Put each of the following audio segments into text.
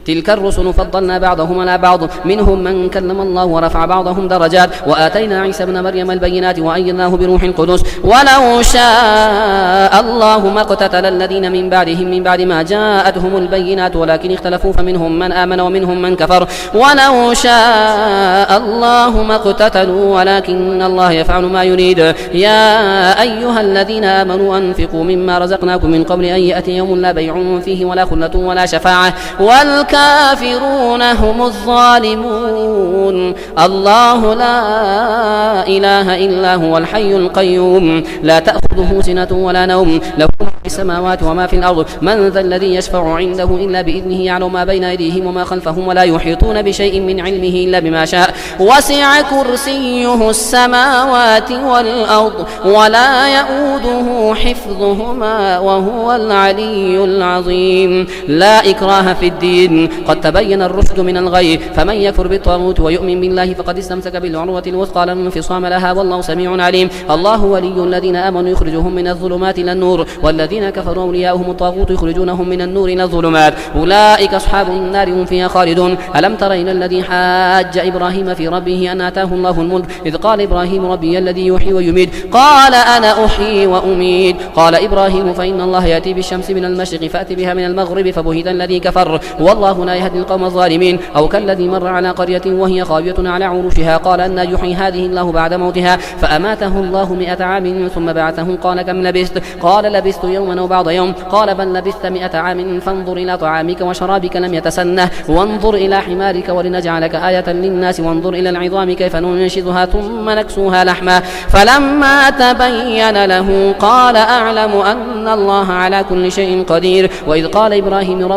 تلك الرسل فضلنا بعضهم على بعض منهم من كلم الله ورفع بعضهم درجات وآتينا عيسى ابن مريم البينات وأيدناه بروح القدس ولو شاء الله ما اقتتل الذين من بعدهم من بعد ما جاءتهم البينات ولكن اختلفوا فمنهم من آمن ومنهم من كفر ولو شاء الله ما اقتتلوا ولكن الله يفعل ما يريد يا أيها الذين آمنوا أنفقوا مما رزقناكم من قبل أن يأتي يوم لا بيع فيه ولا خلة ولا شفاعة والكافرون هم الظالمون الله لا إله إلا هو الحي القيوم لا تأخذه سنة ولا نوم له ما في السماوات وما في الأرض من ذا الذي يشفع عنده إلا بإذنه يعلم ما بين أيديهم وما خلفهم ولا يحيطون بشيء من علمه إلا بما شاء وسع كرسيه السماوات والأرض ولا يؤوده حفظهما وهو العلي العظيم لا إكراه في الدين قد تبين الرشد من الغي فمن يكفر بالطاغوت ويؤمن بالله فقد استمسك بالعروة الوثقى لا انفصام لها والله سميع عليم الله ولي الذين آمنوا يخرجهم من الظلمات إلى النور والذين كفروا أولياؤهم الطاغوت يخرجونهم من النور إلى الظلمات أولئك أصحاب النار هم فيها خالدون ألم تر إلى الذي حاج إبراهيم في ربه أن آتاه الله الملك إذ قال إبراهيم ربي الذي يحيي ويميت قال أنا أحيي وأميت قال إبراهيم فإن الله يأتي بالشمس من المشرق فأت بها من المغرب فبهت الذي كفر والله لا يهدي القوم الظالمين أو كالذي مر على قرية وهي خاوية على عروشها قال أن يحيي هذه الله بعد موتها فأماته الله 100 عام ثم بعثه قال كم لبثت قال لبثت يوما أو بعض يوم قال بل لبثت 100 عام فانظر إلى طعامك وشرابك لم يتسنه وانظر إلى حمارك ولنجعلك آية للناس وانظر إلى العظام كيف ننشزها ثم نكسوها لحما فلما تبين له قال أعلم أن الله على كل شيء قدير وإذ قال إبراهيم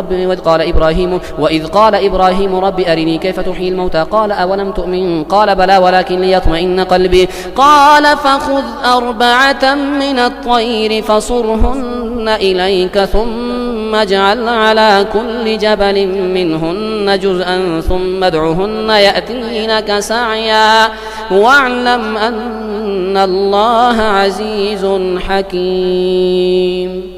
رب أرني كيف تحيي الموتى قال أولم تؤمن قال بلى ولكن ليطمئن قلبي قال فخذ 4 من الطير فصرهن إليك ثم اجعل على كل جبل منهن جزءا ثم ادعهن يأتينك سعيا واعلم أن الله عزيز حكيم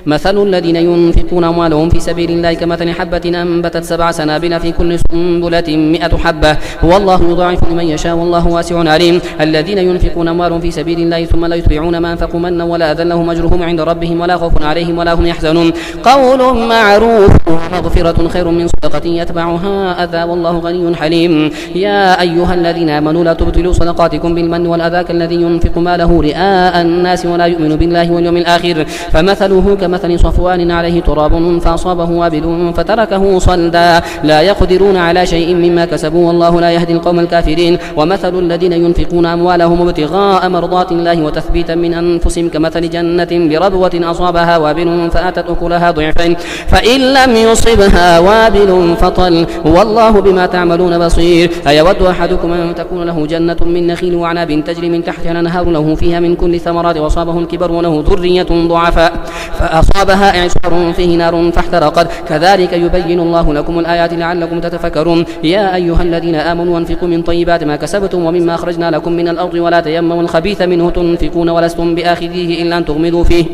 مثل الذين ينفقون أموالهم في سبيل الله كمثل حبة أنبتت 7 سنابل في كل سنبلة 100 حبة والله يضاعف لمن يشاء والله واسع عليم الذين ينفقون أموالهم في سبيل الله ثم لا يتبعون ما أنفقوا منا ولا أذى لهم أجرهم عند ربهم ولا خوف عليهم ولا هم يحزنون قول معروف مغفرة خير من صدقة يتبعها أذى والله غني حليم يا أيها الذين آمنوا لا تبطلوا صدقاتكم بالمن والأذى كالذي ينفق ماله رئاء الناس ولا يؤمن بالله واليوم الآخر فمثله كمثل صفوان عليه تراب فأصابه وابل فتركه صلدا لا يقدرون على شيء مما كسبوا والله لا يهدي القوم الكافرين ومثل الذين ينفقون أموالهم ابتغاء مرضات الله وتثبيتا من أنفسهم كمثل جنة بربوة أصابها وابل فآتت أكلها ضعفين فإن لم يصبها وابل فطل والله بما تعملون بصير أيود أحدكم أن تكون له جنة من نخيل وعناب تجري من تحتها الأنهار له فيها من كل ثمرات وأصابه الكبر وله ذرية ضعفاء فأصابها إعصار فيه نار فاحترقت كذلك يبين الله لكم الآيات لعلكم تتفكرون يا أيها الذين آمنوا انفقوا من طيبات ما كسبتم ومما أخرجنا لكم من الأرض ولا تيمموا الخبيث منه تنفقون ولستم بآخذيه إلا أن تغمضوا فيه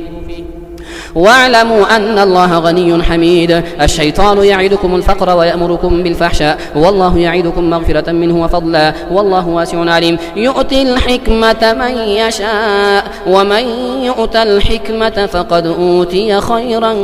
واعلموا أن الله غني حميد الشيطان يعدكم الفقر ويأمركم بالفحشاء والله يعدكم مغفرة منه وفضلا والله واسع عليم يؤتي الحكمة من يشاء ومن يؤت الحكمة فقد أوتي خيرا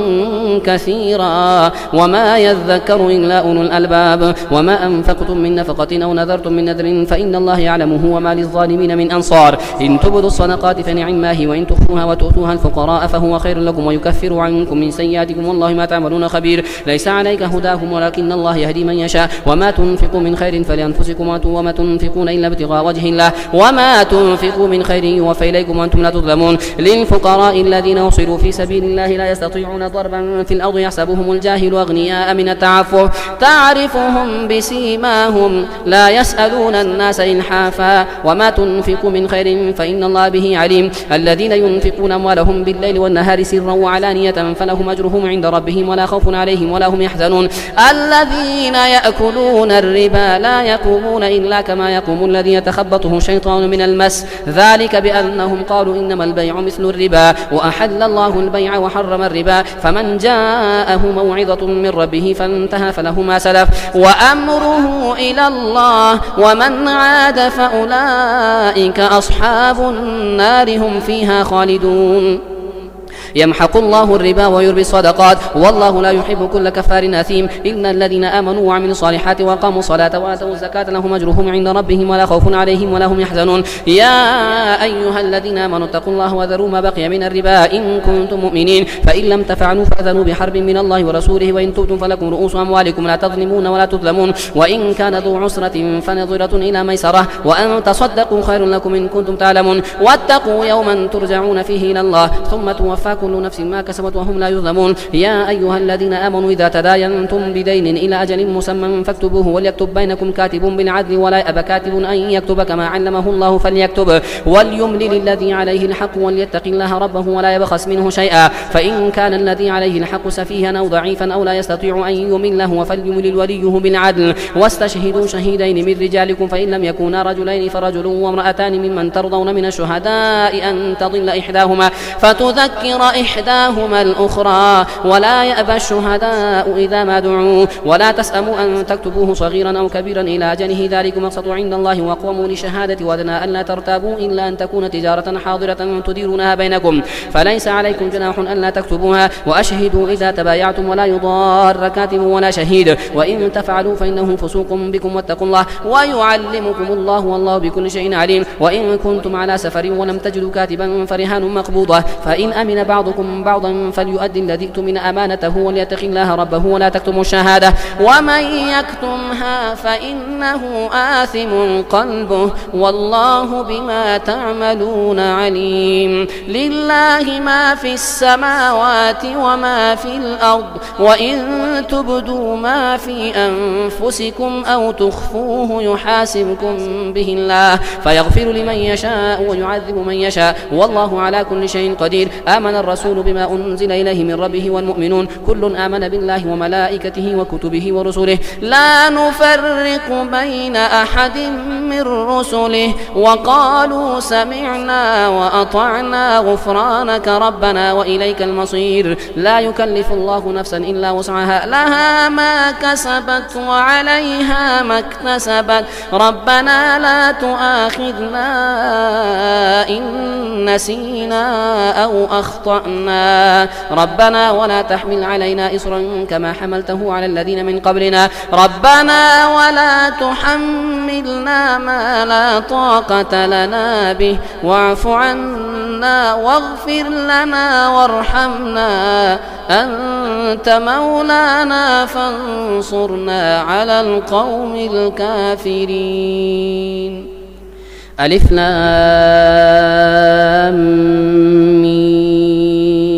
كثيرا وما يذكر إلا أولو الألباب وما أنفقتم من نفقة أو نذرتم من نذر فإن الله يعلمه وما للظالمين من أنصار إن تبدوا الصدقات فنعما هي وإن تخفوها وتؤتوها الفقراء فهو خير لكم ويكفر عنكم من سيئاتكم والله ما تعملون خبير ليس عليك هداهم ولكن الله يهدي من يشاء وما تنفقوا من خير فلأنفسكم وما تنفقون إلا ابتغاء وجه الله وما تنفقوا من خير يوفى إليكم وأنتم لا تظلمون للفقراء الذين أحصروا في سبيل الله لا يستطيعون ضربا في الأرض يحسبهم الجاهل أغنياء من التعفف تعرفهم بسيماهم لا يسألون الناس إلحافا وما تنفقوا من خير فإن الله به عليم الذين ينفقون أموالهم بالليل والنهار سرا وعلانية فلهم أجرهم عند ربهم ولا خوف عليهم ولا هم يحزنون. الذين يأكلون الربا لا يقومون إلا كما يقوم الذي يتخبطه الشيطان من المس، ذلك بأنهم قالوا إنما البيع مثل الربا وأحل الله البيع وحرم الربا، فمن جاءه موعظة من ربه فانتهى فله ما سلف وأمره إلى الله ومن عاد فأولئك أصحاب النار هم فيها خالدون. يمحق الله الربا ويربي الصدقات والله لا يحب كل كفار أثيم. إن الذين آمنوا وعملوا الصالحات وأقاموا الصلاة وآتوا الزكاة لهم أجرهم عند ربهم ولا خوف عليهم ولا هم يحزنون. يا أيها الذين آمنوا اتقوا الله وذروا ما بقي من الربا إن كنتم مؤمنين، فإن لم تفعلوا فأذنوا بحرب من الله ورسوله وإن تبتم فلكم رؤوس أموالكم لا تظلمون ولا تظلمون، وإن كان ذو عسرة فنظرة إلى ميسرة وأن تصدقوا خير لكم إن كنتم تعلمون. واتقوا يوما ترجعون فيه إلى الله ثم توفى كل نفس ما كسبت وهم لا يظلمون. يا أيها الذين آمنوا إذا تداينتم بدين إلى أجل مسمى فاكتبوه وليكتب بينكم كاتب بالعدل ولا يأب كاتب أن يكتب كما علمه الله فليكتب وليملل الذي عليه الحق وليتق الله ربه ولا يبخس منه شيئا، فإن كان الذي عليه الحق سفيها أو ضعيفا أو لا يستطيع أن يمله فليملل وليه بالعدل واستشهدوا شهيدين من رجالكم فإن لم يكونا رجلين فرجل وامرأتان ممن ترضون من الشهداء أن تضل إحداهما فتذكر إحداهما الأخرى ولا يأبى الشهداء إذا ما دعوا ولا تسأموا أن تكتبوه صغيرا أو كبيرا إلى أجله ذلكم أقسط عند الله وأقوموا للشهادة وأدنى ألا ترتابوا إلا أن تكون تجارة حاضرة تديرونها بينكم فليس عليكم جناح ألا تكتبوها وأشهدوا إذا تبايعتم ولا يضار كاتب ولا شهيد وإن تفعلوا فإنه فسوق بكم واتقوا الله ويعلمكم الله والله بكل شيء عليم. وإن كنتم على سفر ولم تجدوا كاتبا فرهان مقبوضة فإن أمن بعضكم بعضا فليؤدي الذي اؤتمن أمانته وليتق الله ربه ولا تكتموا الشهادة ومن يكتمها فإنه آثم قلبه والله بما تعملون عليم. لله ما في السماوات وما في الأرض وإن تبدوا ما في أنفسكم أو تخفوه يحاسبكم به الله فيغفر لمن يشاء ويعذب من يشاء والله على كل شيء قدير. آمن الرسول بما أنزل إليه من ربه والمؤمنون كل آمن بالله وملائكته وكتبه ورسله لا نفرق بين أحد من رسله وقالوا سمعنا وأطعنا غفرانك ربنا وإليك المصير. لا يكلف الله نفسا إلا وسعها لها ما كسبت وعليها ما اكتسبت ربنا لا تؤاخذنا إن نسينا أو أخطأنا ربنا ولا تحمل علينا إصرا كما حملته على الذين من قبلنا ربنا ولا تحملنا ما لا طاقة لنا به واعف عنا واغفر لنا وارحمنا أنت مولانا فانصرنا على القوم الكافرين. ألف لام ميم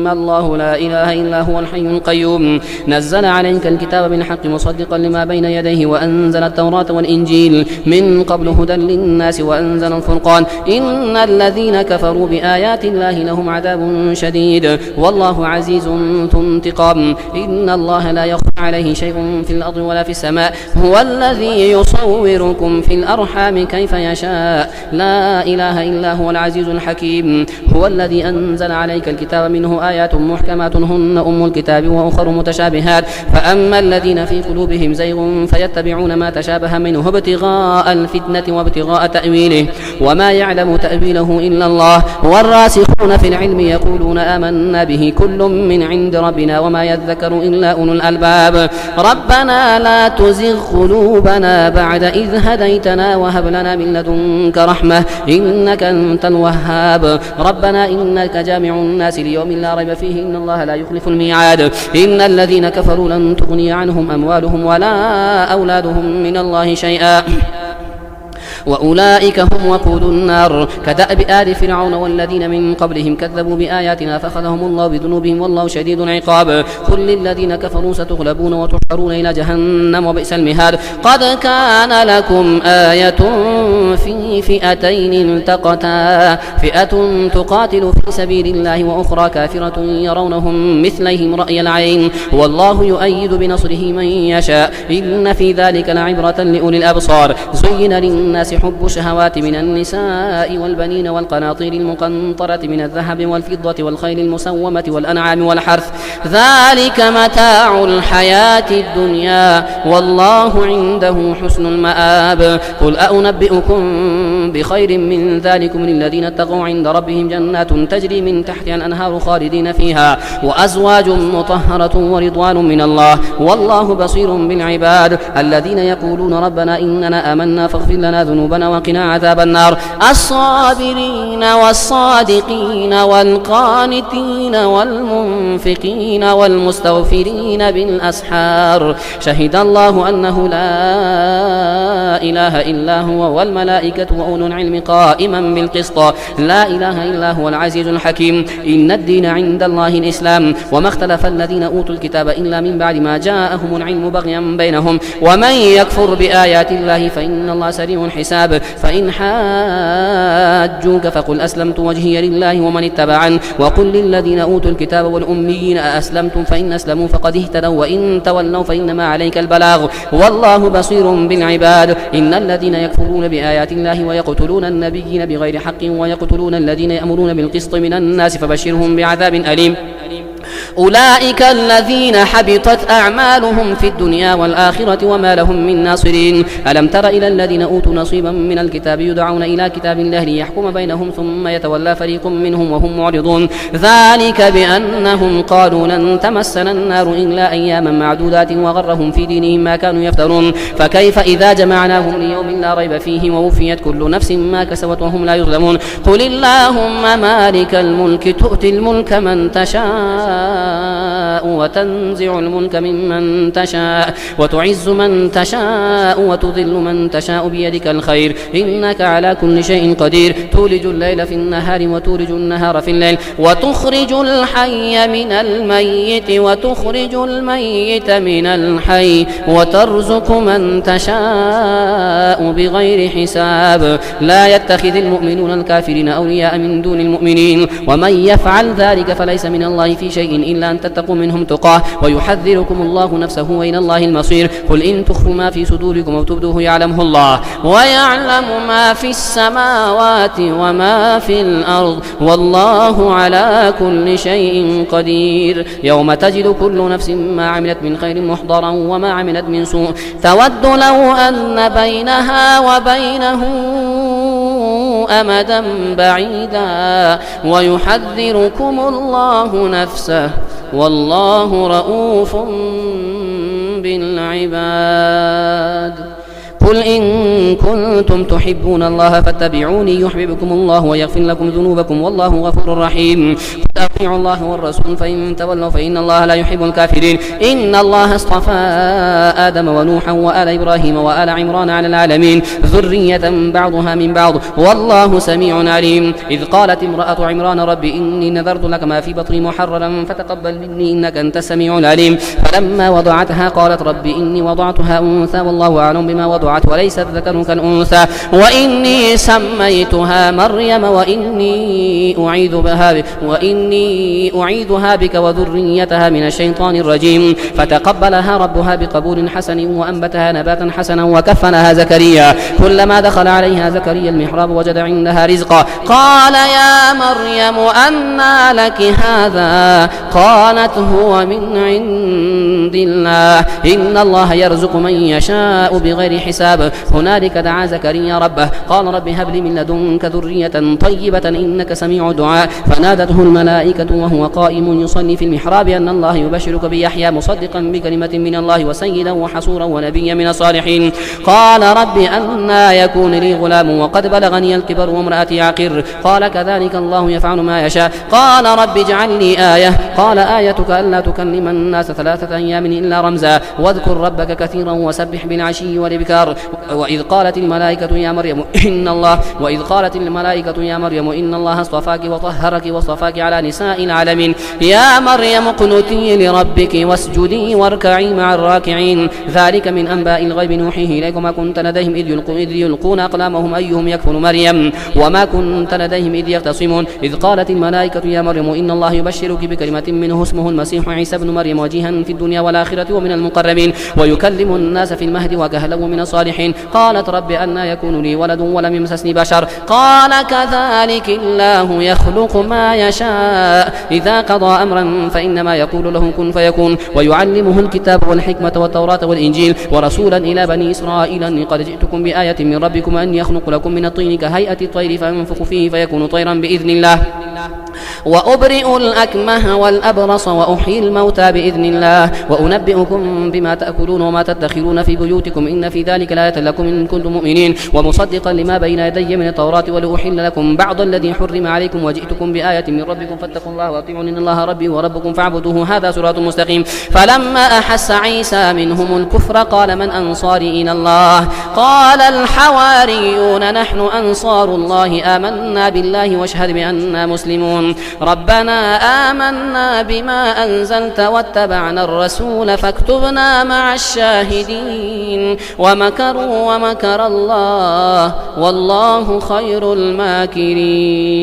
الله لا إله إلا هو الحي القيوم نزل عليك الكتاب بالحق مصدقا لما بين يديه وأنزل التوراة والإنجيل من قبل هدى للناس وأنزل الفرقان إن الذين كفروا بآيات الله لهم عذاب شديد والله عزيز ذو انتقام. إن الله لا يخفى عليه شيء في الأرض ولا في السماء هو الذي يصوركم في الأرحام كيف يشاء لا إله إلا هو العزيز الحكيم. هو الذي أنزل عليك الكتاب منه آيات محكمات هن أم الكتاب وأخر متشابهات فأما الذين في قلوبهم زيغ فيتبعون ما تشابه منه ابتغاء الفتنة وابتغاء تأويله وما يعلم تأويله إلا الله والراسخون في العلم يقولون آمنا به كل من عند ربنا وما يذكر إلا أولو الألباب. ربنا لا تزغ قلوبنا بعد إذ هديتنا وهب لنا من لدنك رحمة إنك أنت الوهاب. ربنا إنك جامع الناس ليوم لا ريب فيه إن الله لا يخلف الميعاد. إن الذين كفروا لن تغني عنهم أموالهم ولا أولادهم من الله شيئا وأولئك هم وقود النار كدأب آل فرعون والذين من قبلهم كذبوا بآياتنا فأخذهم الله بذنوبهم والله شديد العقاب قل للذين كفروا ستغلبون وتحشرون إلى جهنم وبئس المهاد قد كان لكم آية في فئتين التقتا فئة تقاتل في سبيل الله وأخرى كافرة يرونهم مثليهم رأي العين والله يؤيد بنصره من يشاء إن في ذلك لعبرة لأولي الأبصار زين للناس حب الشهوات من النساء والبنين والقناطير المقنطرة من الذهب والفضة والخيل المسومة والأنعام والحرث ذلك متاع الحياة الدنيا والله عنده حسن المآب قل أنبئكم بخير من ذلكم للذين اتقوا عند ربهم جنات تجري من تحتها الأنهار خالدين فيها وأزواج مطهرة ورضوان من الله والله بصير بالعباد الذين يقولون ربنا إننا آمنا فاغفر لنا ذنوبنا وقنا عذاب النار الصابرين والصادقين والقانتين والمنفقين والمستغفرين بالأسحار شهد الله أنه لا إله إلا هو والملائكة وأولو العلم قائما بالقسط لا إله إلا هو العزيز الحكيم إن الدين عند الله الإسلام وما اختلف الذين أوتوا الكتاب إلا من بعد ما جاءهم العلم بغيا بينهم ومن يكفر بآيات الله فإن الله سريع الحساب فإن حاجوك فقل أسلمت وجهي لله ومن اتبعن وقل للذين أوتوا الكتاب والأميين أأسلمتم فإن أسلموا فقد اهتدوا وإن تولوا فإنما عليك البلاغ والله بصير بالعباد إن الذين يكفرون بآيات الله ويقتلون النبيين بغير حق ويقتلون الذين يأمرون بالقسط من الناس فبشرهم بعذاب أليم أولئك الذين حبطت أعمالهم في الدنيا والآخرة وما لهم من ناصرين ألم تر إلى الذين أوتوا نصيبا من الكتاب يدعون إلى كتاب الله ليحكم بينهم ثم يتولى فريق منهم وهم معرضون ذلك بأنهم قالوا لن تمسنا النار إلا أياما معدودات وغرهم في دينهم ما كانوا يفترون فكيف إذا جمعناهم ليوم لا ريب فيه ووفيت كل نفس ما كسبت وهم لا يظلمون قل اللهم مالك الملك تؤتي الملك من تشاء وتنزع الملك ممن تشاء وتعز من تشاء وتذل من تشاء بيدك الخير إنك على كل شيء قدير تولج الليل في النهار وتولج النهار في الليل وتخرج الحي من الميت وتخرج الميت من الحي وترزق من تشاء بغير حساب لا يتخذ المؤمنون الكافرين أولياء من دون المؤمنين ومن يفعل ذلك فليس من الله في شيء إلا أن تتقوا منهم تقاه ويحذركم الله نفسه وإلى الله المصير قل إن تخفوا ما في صدوركم أو تبدوه يعلمه الله ويعلم ما في السماوات وما في الأرض والله على كل شيء قدير يوم تجد كل نفس ما عملت من خير محضرا وما عملت من سوء تود لو أن بينها وبينه أمدا بعيدا ويحذركم الله نفسه والله رؤوف بالعباد قل إن كنتم تحبون الله فاتبعوني يحببكم الله ويغفر لكم ذنوبكم والله غفور رحيم أطيعوا الله والرسول فإن تولوا فإن الله لا يحب الكافرين إن الله اصطفى آدم ونوحا وآل إبراهيم وآل عمران على العالمين ذرية بعضها من بعض والله سميع عليم إذ قالت امرأة عمران رب إني نذرت لك ما في بطني محررا فتقبل مني إنك أنت السميع العليم فلما وضعتها قالت رب إني وضعتها أنثى والله أعلم بما وضعت وليس الذكر كالأنثى وإني سميتها مريم وإني أعيذها بك وذريتها من الشيطان الرجيم فتقبلها ربها بقبول حسن وأنبتها نباتا حسنا وكفلها زكريا كلما دخل عليها زكريا المحراب وجد عندها رزقا قال يا مريم أنى لك هذا قالت هو من عند الله إن الله يرزق من يشاء بغير حساب هنالك دعا زكريا ربه قال رب هب لي من لدنك ذرية طيبة إنك سميع الدعاء فنادته الملائكة الملائكة وهو قائم يصلي في المحراب أن الله يبشرك بيحيى مصدقا بكلمة من الله وسيدا وحصورا ونبيا من الصالحين. قال رب أنى يكون لي غلام وقد بلغني الكبر وامرأتي عقر. قال كذلك الله يفعل ما يشاء. قال رب اجعل لي آية. قال آيتك ألا تكلم الناس 3 أيام إلا رمزا واذكر ربك كثيرا وسبح بالعشي والإبكار. وإذ قالت الملائكة يا مريم إن الله اصطفاك وطهرك واصطفاك على نساء العالمين. يا مريم اقنتي لربك واسجدي واركعي مع الراكعين. ذلك من أنباء الغيب نوحيه إليكم ما كنت لديهم إذ يلقون أقلامهم أيهم يكفل مريم وما كنت لديهم إذ يختصمون. إذ قالت الملائكة يا مريم إن الله يبشرك بكلمة منه اسمه المسيح عيسى بن مريم وجيها في الدنيا والآخرة ومن المقربين ويكلم الناس في المهد وكهلا ومن الصالحين. قالت رب أنى يكون لي ولد ولم يمسسني بشر. قال كذلك الله يخلق ما يشاء إذا قضى أمرا فإنما يقول له كن فيكون. ويعلمه الكتاب والحكمة والتوراة والإنجيل ورسولا إلى بني إسرائيل أني قد جئتكم بآية من ربكم أن يخلق لكم من الطين كهيئة الطير فينفخ فيه فيكون طيرا بإذن الله وأبرئ الأكمه والأبرص وأحيي الموتى بإذن الله وأنبئكم بما تأكلون وما تدخرون في بيوتكم إن في ذلك لآية لكم إن كنتم مؤمنين ومصدقا لما بين يدي من التوراة ولأحل لكم بعض الذي حرم عليكم وجئتكم بآية من ربكم فاتقوا الله وأطيعون إن الله ربي وربكم فاعبدوه هذا صراط مستقيم. فلما أحس عيسى منهم الكفر قال من أنصاري إلى الله؟ قال الحواريون نحن أنصار الله آمنا بالله واشهد بأننا مسلمون. ربنا آمنا بما أنزلت واتبعنا الرسول فاكتبنا مع الشاهدين. ومكروا ومكر الله والله خير الماكرين.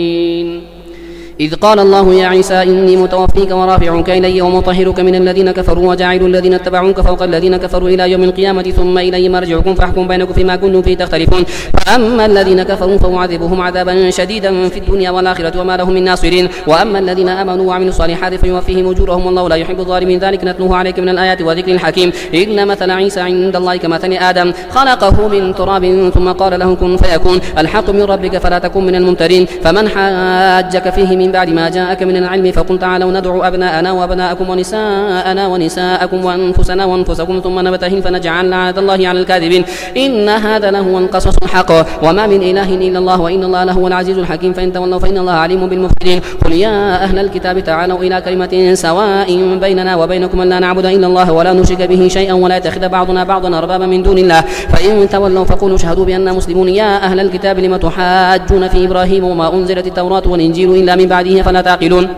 إذ قال الله يا عيسى إني متوفيك ورافعك إلي ومطهرك من الذين كفروا وجاعل الذين اتبعوك فوق الذين كفروا إلى يوم القيامة ثم إلي مرجعكم فاحكم بينكم فيما كنتم فيه تختلفون. فأما الذين كفروا فأعذبهم عذابا شديدا في الدنيا والآخرة وما لهم من ناصرين. وأما الذين آمنوا وعملوا الصالحات فيوفيهم أجورهم والله لا يحب الظالمين. ذلك نتلوه عليك من الآيات وذكر الحكيم. إن مثل عيسى عند الله كمثل آدم خلقه من تراب ثم قال له كن فيكون. الحق من ربك فلا تكن من الممترين. فمن حاجك فيه من بعد ما جاءك من العلم فقل تعالوا ندعو أبناءنا وأبناءكم ونساءنا ونساءكم وأنفسنا وأنفسكم ثم نبتهل فنجعل لعنة الله على الكاذبين. إن هذا لهو القصص الحق وما من إله إلا الله وإن الله لهو العزيز الحكيم. فإن تولوا فإن الله عليم بالمفسدين. قل يا أهل الكتاب تعالوا إلى كلمة سواء بيننا وبينكم ألا نعبد إلا الله ولا نشرك به شيئا ولا يتخذ بعضنا بعضا أربابا من دون الله. فإن تولوا فقولوا اشهدوا بأننا مسلمون. يا أهل الكتاب لم تحاجون في إبراهيم وما أنزلت التوراة والإنجيل إلا من بعده فلا تعقلون.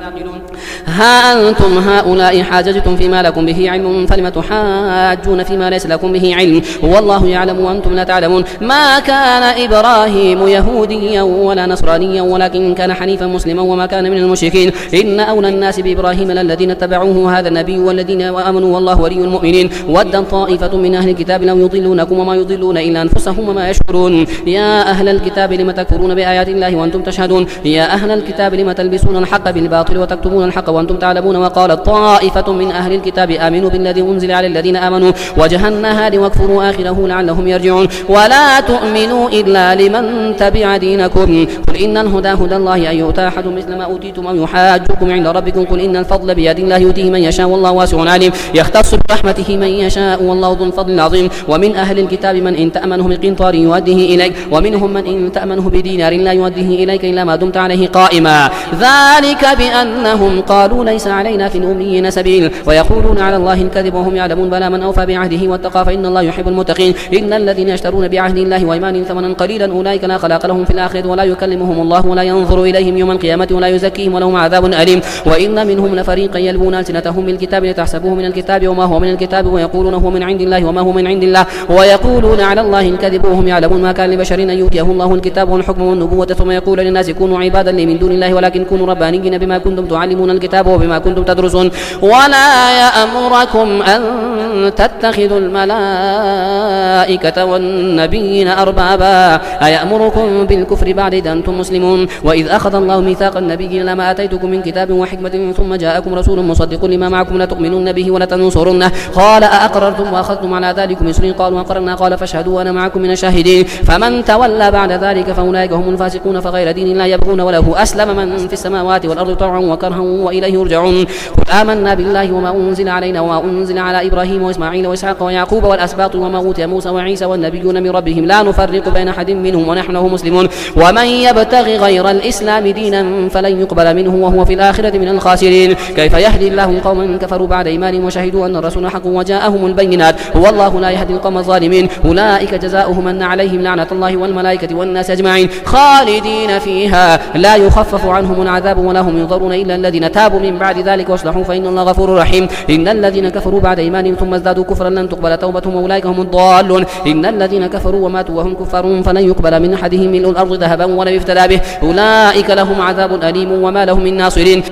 ها أنتم هؤلاء حاججتم فيما لكم به علم فلم تحاجون فيما ليس لكم به علم والله يعلم وأنتم لا تعلمون. ما كان إبراهيم يهوديا ولا نصرانيا ولكن كان حنيفا مسلما وما كان من المشركين. إن أولى الناس بإبراهيم للذين اتبعوه هذا النبي والذين آمنوا والله ولي المؤمنين. ودت طائفة من أهل الكتاب لو يضلونكم وما يضلون إلا أنفسهم وما يشعرون. يا أهل الكتاب لم تكفرون بآيات الله وأنتم تشهدون. يا أهل الكتاب لم تلبسون الحق بالباطل وتكتمون الحق وأنتم تعلمون. وقالت طائفة من أهل الكتاب آمنوا بالذي أنزل على الذين آمنوا وجه النهار واكفروا آخره لعلهم يرجعون. ولا تؤمنوا إلا لمن تبع دينكم. قل إن الهدى هدى الله أن يؤتى أحد مثل ما أوتيتم أو يحاجكم عند ربكم. قل إن الفضل بيد الله يؤتيه من يشاء والله واسع عليم. يختص برحمته من يشاء والله ذو الفضل العظيم. ومن أهل الكتاب من إن تأمنه بقنطار يؤديه إليك ومنهم من إن تأمنه بدينار لا يؤديه إليك إلا ما دمت عليه قائما. ذلك بأنهم قالوا ليس علينا في الأميين سبيل ويقولون على الله الكذب وهم يعلمون. بلى من أوفى بعهده واتقى فإن الله يحب المتقين. إن الذين يشترون بعهد الله وإيمانهم ثمنا قليلا أولئك لا خلاق لهم في الآخرة ولا يكلمهم الله ولا ينظر إليهم يوم القيامة ولا يزكيهم ولهم عذاب أليم. وإن منهم لفريقا يلوون ألسنتهم بالكتاب لتحسبوه من الكتاب وما هو من الكتاب ويقولون هو من عند الله وما هو من عند الله ويقولون على الله الكذب وهم يعلمون. ما كان لبشر أن يؤتيه الله الكتاب والحكم والنبوة ثم يقول للناس كونوا عبادا لي من دون الله ولكن كونوا ربانيين بما كنتم تعلمون الكتاب وبما كنتم تدرسون ولا يأمركم أن تتخذوا الملائكة والنبيين أربابا أيأمركم بالكفر بعد إذ أنتم مسلمون وإذ أخذ الله ميثاق النبيين لما آتيتكم من كتاب وحكمة ثم جاءكم رسول مصدق لما معكم لتؤمنن به ولتنصرنه قال أأقررتم وأخذتم على ذلكم إصري قالوا أقررنا قال فاشهدوا وأنا معكم من الشاهدين فمن تولى بعد ذلك فأولئك هم الفاسقون فغير دين الله يبغون وله أسلم من في السماوات والأرض طوعا وكرها وإليه يرجعون قل آمنا بالله وما أنزل علينا وما أنزل على إبراهيم وإسماعيل وإسحاق ويعقوب والأسباط وما أوتي موسى وعيسى والنبيون من ربهم لا نفرق بين أحد منهم ونحن له مسلمون ومن يبتغي غير الإسلام دينا فلن يقبل منه وهو في الآخرة من الخاسرين كيف يهدي الله قوما كفروا بعد إيمانهم وشهدوا أن الرسول حق وجاءهم البينات والله لا يهدي القوم الظالمين أولئك جزاؤهم أن عليهم لعنة الله والملائكة والناس أجمعين خالدين فيها لا يخفف عنهم العذاب ولا هم ينظرون إلا الذين تابوا من بعد ذلك واصلحوا فإن الله غفور رحيم إن الذين كفروا بعد إيمانهم ثم ازدادوا كفرا لن تقبل توبتهم وأولئك هم الضالون إن الذين كفروا وماتوا وهم كفار فلن يقبل من أحدهم ملء الأرض ذهبا ولو افتدى به أولئك لهم عذاب أليم وما لهم من ناصرين